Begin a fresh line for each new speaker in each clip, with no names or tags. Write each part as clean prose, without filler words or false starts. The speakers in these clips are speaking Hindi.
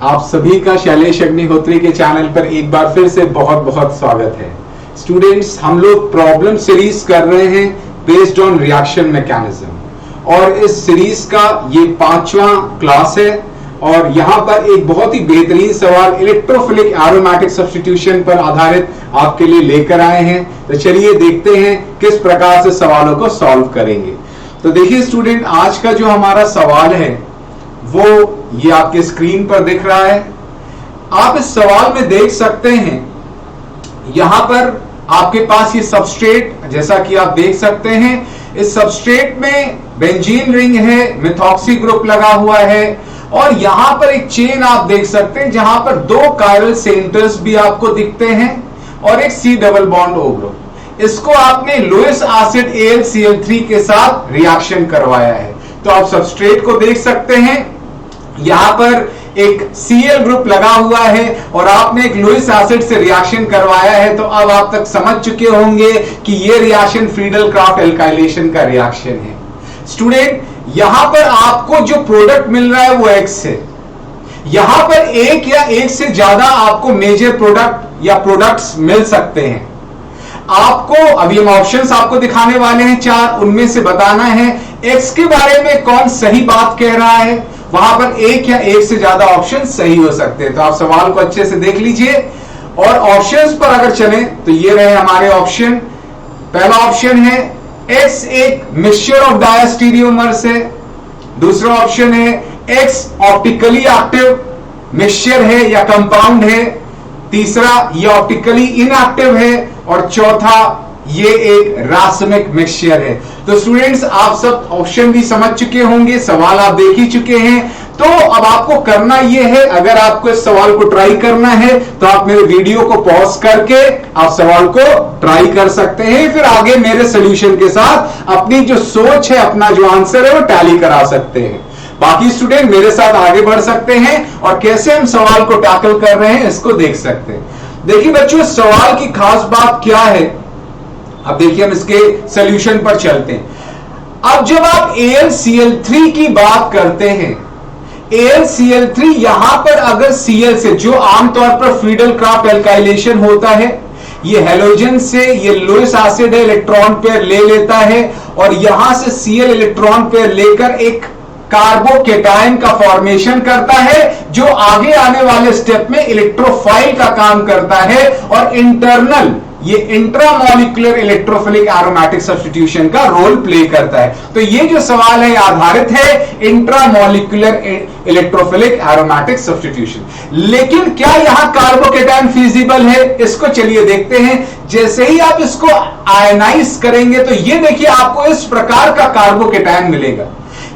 आप सभी का शैलेश अग्निहोत्री के चैनल पर एक बार फिर से बहुत बहुत स्वागत है। स्टूडेंट्स, हम लोग प्रॉब्लम सीरीज कर रहे हैं बेस्ड ऑन रिएक्शन मैकेनिज्म और इस सीरीज का ये 5वां क्लास है और यहाँ पर एक बहुत ही बेहतरीन सवाल इलेक्ट्रोफिलिक एरोमेटिक सब्स्टिट्यूशन पर आधारित आपके लिए लेकर आए हैं। तो चलिए देखते हैं किस प्रकार से सवालों को सॉल्व करेंगे। तो देखिए स्टूडेंट, आज का जो हमारा सवाल है वो ये आपके स्क्रीन पर दिख रहा है। आप इस सवाल में देख सकते हैं, यहां पर आपके पास ये सबस्ट्रेट, जैसा कि आप देख सकते हैं, इस सबस्ट्रेट में बेंजीन रिंग है, मिथॉक्सी ग्रुप लगा हुआ है और यहां पर एक चेन आप देख सकते हैं जहां पर 2 कायरल सेंटर्स भी आपको दिखते हैं और एक C double bond O group. इसको आपने लुईस एसिड AlCl3 के साथ रिएक्शन करवाया है। तो आप सबस्ट्रेट को देख सकते हैं, यहां पर एक Cl ग्रुप लगा हुआ है और आपने एक लुईस एसिड से रिएक्शन करवाया है। तो अब आप तक समझ चुके होंगे कि यह रिएक्शन फ्रीडल क्राफ्ट एल्काइलेशन का रिएक्शन है। स्टूडेंट, यहां पर आपको जो प्रोडक्ट मिल रहा है वो X है। यहां पर एक या एक से ज्यादा आपको मेजर प्रोडक्ट या प्रोडक्ट्स मिल सकते हैं। आपको अभी हम ऑप्शंस आपको दिखाने वाले हैं 4, उनमें से बताना है X के बारे में कौन सही बात कह रहा है। वहां पर एक या एक से ज्यादा ऑप्शन सही हो सकते हैं। तो आप सवाल को अच्छे से देख लीजिए और ऑप्शंस पर अगर चलें तो ये रहे हमारे ऑप्शन। पहला ऑप्शन है X एक मिक्सचर ऑफ डायस्टीरियोमर्स है। दूसरा ऑप्शन है X ऑप्टिकली एक्टिव मिक्सचर है या कंपाउंड है। तीसरा ये ऑप्टिकली इनएक्टिव है और चौथा ये एक रासायनिक मिक्सचर है। तो स्टूडेंट्स, आप सब ऑप्शन भी समझ चुके होंगे, सवाल आप देख ही चुके हैं। तो अब आपको करना ये है, अगर आपको इस सवाल को ट्राई करना है तो आप मेरे वीडियो को पॉज करके आप सवाल को ट्राई कर सकते हैं, फिर आगे मेरे सोल्यूशन के साथ अपनी जो सोच है, अपना जो आंसर है वो टैली करा सकते हैं। बाकी स्टूडेंट मेरे साथ आगे बढ़ सकते हैं और कैसे हम सवाल को टैकल कर रहे हैं इसको देख सकते हैं। देखिए बच्चों, सवाल की खास बात क्या है, अब देखिए हम इसके सॉल्यूशन पर चलते हैं। अब जब आप AlCl3 की बात करते हैं, AlCl3 यहां पर अगर Cl से, जो आमतौर पर फ्रीडल क्राफ्ट एल्काइलेशन होता है, ये हेलोजन से ये लुईस एसिड इलेक्ट्रॉन पेयर ले लेता है और यहां से Cl इलेक्ट्रॉन पेयर लेकर एक कार्बोकेटायन का फॉर्मेशन करता है, जो आगे आने वाले स्टेप में इलेक्ट्रोफाइल का काम करता है और इंटरनल ये इंट्रामॉलिक्यूलर इलेक्ट्रोफिलिक एरोमेटिक सब्स्टिट्यूशन का रोल प्ले करता है। तो ये जो सवाल है आधारित है इंट्रामॉलिक्यूलर इलेक्ट्रोफिलिक एरोमेटिक सब्स्टिट्यूशन। लेकिन क्या यहां कार्बोकेटायन फिजिबल है, इसको चलिए देखते हैं। जैसे ही आप इसको आयनाइज करेंगे तो ये देखिए आपको इस प्रकार का कार्बोकेटायन मिलेगा।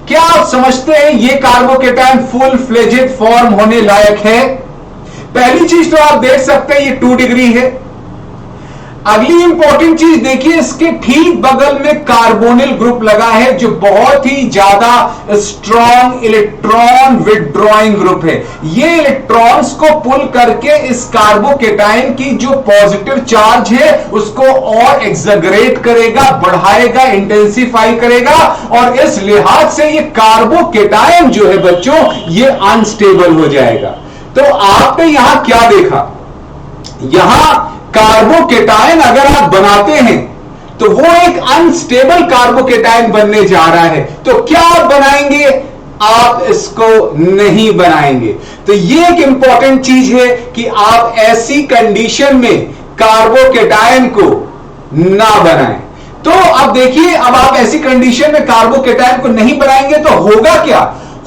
क्या आप समझते हैं ये कार्बोकेटायन फुल फ्लेजेड फॉर्म होने लायक है? पहली चीज तो आप देख सकते हैं ये 2 डिग्री है। अगली इंपॉर्टेंट चीज देखिए, इसके ठीक बगल में कार्बोनिल ग्रुप लगा है जो बहुत ही ज्यादा स्ट्रॉन्ग इलेक्ट्रॉन विथड्रॉइंग ग्रुप है। ये इलेक्ट्रॉन्स को पुल करके इस कार्बोकेटायन की जो पॉजिटिव चार्ज है उसको और एक्सैगरेट करेगा, बढ़ाएगा, इंटेंसिफाई करेगा और इस लिहाज से ये कार्बोकेटायन जो है बच्चों ये अनस्टेबल हो जाएगा। तो आपने यहां क्या देखा, यहां कार्बोकेटायन अगर आप बनाते हैं तो वो एक अनस्टेबल कार्बोकेटायन बनने जा रहा है। तो क्या आप बनाएंगे? आप इसको नहीं बनाएंगे। तो ये एक इंपॉर्टेंट चीज है कि आप ऐसी कंडीशन में कार्बोकेटायन को ना बनाएं। तो अब देखिए, अब आप ऐसी कंडीशन में कार्बोकेटायन को नहीं बनाएंगे तो होगा क्या?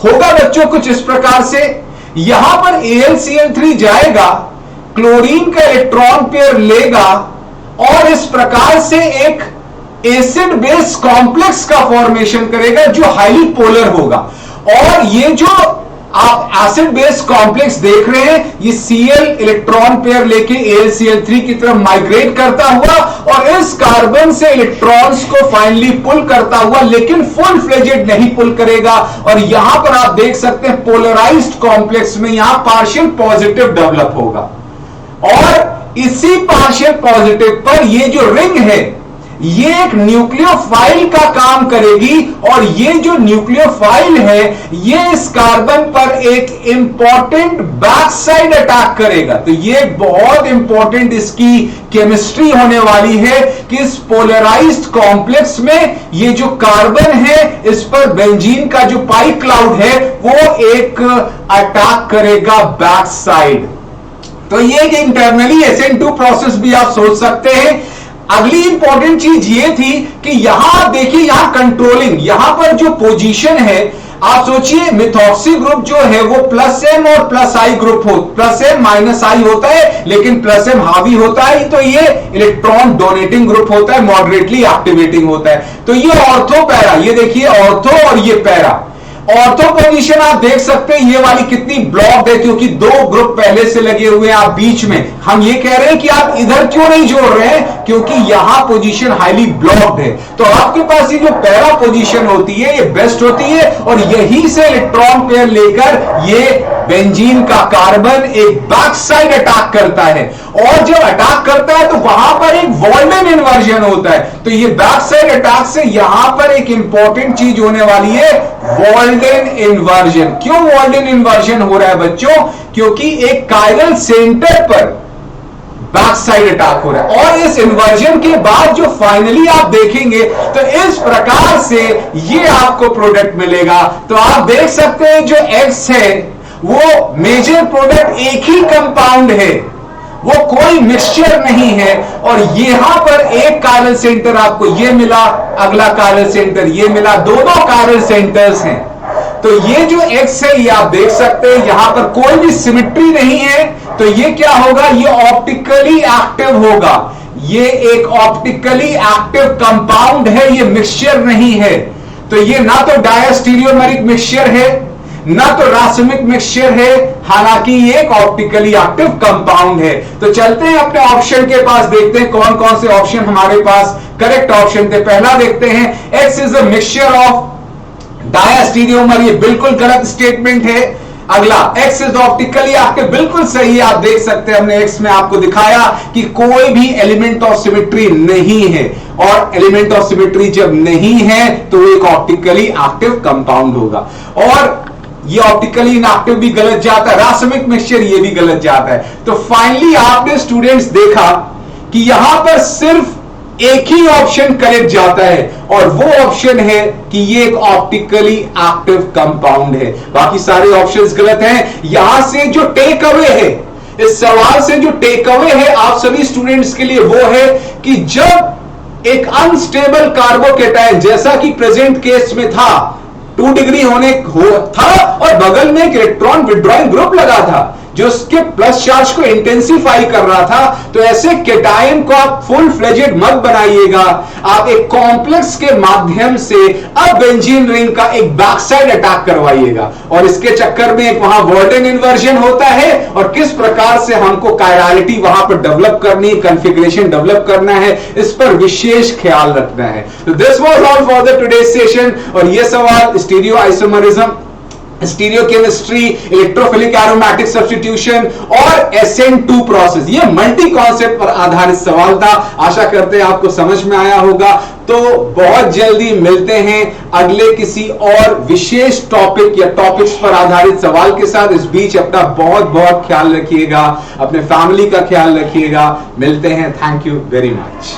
होगा बच्चों कुछ इस प्रकार से, यहां पर AlCl3 जाएगा, क्लोरीन का इलेक्ट्रॉन पेयर लेगा और इस प्रकार से एक एसिड बेस कॉम्प्लेक्स का फॉर्मेशन करेगा जो हाईली पोलर होगा। और ये जो आप एसिड बेस कॉम्प्लेक्स देख रहे हैं, ये Cl इलेक्ट्रॉन पेयर लेके AlCl3 की तरफ माइग्रेट करता हुआ और इस कार्बन से इलेक्ट्रॉन्स को फाइनली पुल करता हुआ, लेकिन फुल फ्लेजेड नहीं पुल करेगा। और यहां पर आप देख सकते हैं पोलराइज्ड कॉम्प्लेक्स में यहां पार्शियल पॉजिटिव डेवलप होगा और इसी पार्शियल पॉजिटिव पर ये जो रिंग है ये एक न्यूक्लियोफाइल का काम करेगी और ये जो न्यूक्लियोफाइल है ये इस कार्बन पर एक इंपॉर्टेंट बैक साइड अटैक करेगा। तो ये बहुत इंपॉर्टेंट इसकी केमिस्ट्री होने वाली है कि इस पोलराइज्ड कॉम्प्लेक्स में ये जो कार्बन है इस पर बेंजीन का जो पाई क्लाउड है वो एक अटैक करेगा बैक साइड। तो ये एक इंटरनली SN2 प्रोसेस भी आप सोच सकते हैं। अगली इंपॉर्टेंट चीज ये थी कि यहां देखिए, यहां कंट्रोलिंग, यहां पर जो पोजीशन है, आप सोचिए मिथॉक्सी ग्रुप जो है वो +M और +I ग्रुप हो, +M -I होता है, लेकिन +M हावी होता है, तो ये इलेक्ट्रॉन डोनेटिंग ग्रुप होता है, मॉडरेटली एक्टिवेटिंग होता है। तो ये ऑर्थो पैरा, ये देखिए ऑर्थो और ये पैरा। ऑर्थो पोजीशन आप देख सकते हैं ये वाली कितनी ब्लॉक्ड है, क्योंकि दो ग्रुप पहले से लगे हुए हैं आप बीच में। हम ये कह रहे हैं कि आप इधर क्यों नहीं जोड़ रहे हैं, क्योंकि यहां पोजीशन हाईली ब्लॉक्ड है। तो आपके पास ये जो पैरा पोजीशन होती है ये बेस्ट होती है, और यहीं से इलेक्ट्रॉन पेयर लेकर ये बेंजीन का कार्बन एक बैक साइड अटैक करता है, और जब अटैक करता है तो वहां पर एक वॉल्डेन इन्वर्जन होता है। तो ये बैक साइड अटैक से यहां पर एक इंपॉर्टेंट चीज होने वाली है, वॉल्डेन इन्वर्जन। क्यों वॉल्डेन इन्वर्जन हो रहा है बच्चों? क्योंकि एक कायरल सेंटर पर बैक साइड अटैक हो रहा है, और इस इन्वर्जन के बाद जो फाइनली आप देखेंगे तो इस प्रकार से ये आपको प्रोडक्ट मिलेगा। तो आप देख सकते हैं जो X है वो मेजर प्रोडक्ट एक ही कंपाउंड है, वो कोई मिक्सचर नहीं है, और यहां पर एक कायरल सेंटर आपको ये मिला, अगला कायरल सेंटर ये मिला, दोनों कायरल सेंटर्स हैं। तो ये जो X है ये आप देख सकते हैं यहां पर कोई भी सिमेट्री नहीं है, तो ये क्या होगा, ये ऑप्टिकली एक्टिव होगा। ये एक ऑप्टिकली एक्टिव कंपाउंड है, ये मिक्सचर नहीं है। तो ये ना तो डायस्टीरियोमेरिक मिक्सचर है ना तो रासायनिक मिक्सचर है, हालांकि ये एक ऑप्टिकली एक्टिव कंपाउंड है। तो चलते हैं अपने ऑप्शन के पास, देखते हैं कौन कौन से ऑप्शन हमारे पास करेक्ट ऑप्शन थे। पहला देखते हैं, X is a mixture of diastereomer, ये बिल्कुल गलत स्टेटमेंट है। अगला, X इज ऑप्टिकली एक्टिव, बिल्कुल सही है। आप देख सकते हैं हमने X में आपको दिखाया कि कोई भी एलिमेंट ऑफ सिमेट्री नहीं है, और एलिमेंट ऑफ सिमेट्री जब नहीं है तो एक ऑप्टिकली एक्टिव कंपाउंड होगा। और ये ऑप्टिकली इनएक्टिव भी गलत जाता है, रासायनिक मिक्सचर ये भी गलत जाता है। तो फाइनली आपने स्टूडेंट्स देखा कि यहां पर सिर्फ एक ही ऑप्शन करेक्ट जाता है, और वो ऑप्शन है कि ये एक ऑप्टिकली एक्टिव कंपाउंड है। बाकी सारे ऑप्शंस गलत हैं। यहां से जो टेक अवे है, इस सवाल से जो टेक अवे है आप सभी स्टूडेंट्स के लिए, वो है कि जब एक अनस्टेबल कार्बोकेटायन, जैसा कि प्रेजेंट केस में था, 2 डिग्री होने था और बगल में एक इलेक्ट्रॉन विड्रॉइंग ग्रुप लगा था जो उसके प्लस चार्ज को इंटेंसिफाई कर रहा था, तो ऐसे केटायन को आप फुल फ्लेजेड मत बनाइएगा। आप एक कॉम्प्लेक्स के माध्यम से अब बेंजीन रिंग का एक बैक साइड अटैक करवाइएगा, और इसके चक्कर में एक वहां वॉल्डेन इन्वर्जन होता है, और किस प्रकार से हमको कायरलिटी वहां पर डेवलप करनी है, कॉन्फ़िगरेशन डेवलप करना है, इस पर विशेष ख्याल रखना है। तो this was all for the today's session. और ये सवाल stereo isomerism, stereochemistry, electrophilic aromatic substitution और SN2 प्रोसेस, ये मल्टी कॉन्सेप्ट पर आधारित सवाल था। आशा करते हैं आपको समझ में आया होगा। तो बहुत जल्दी मिलते हैं अगले किसी और विशेष टॉपिक या टॉपिक्स पर आधारित सवाल के साथ। इस बीच अपना बहुत बहुत ख्याल रखिएगा, अपने फैमिली का ख्याल रखिएगा। मिलते हैं। Thank you very much.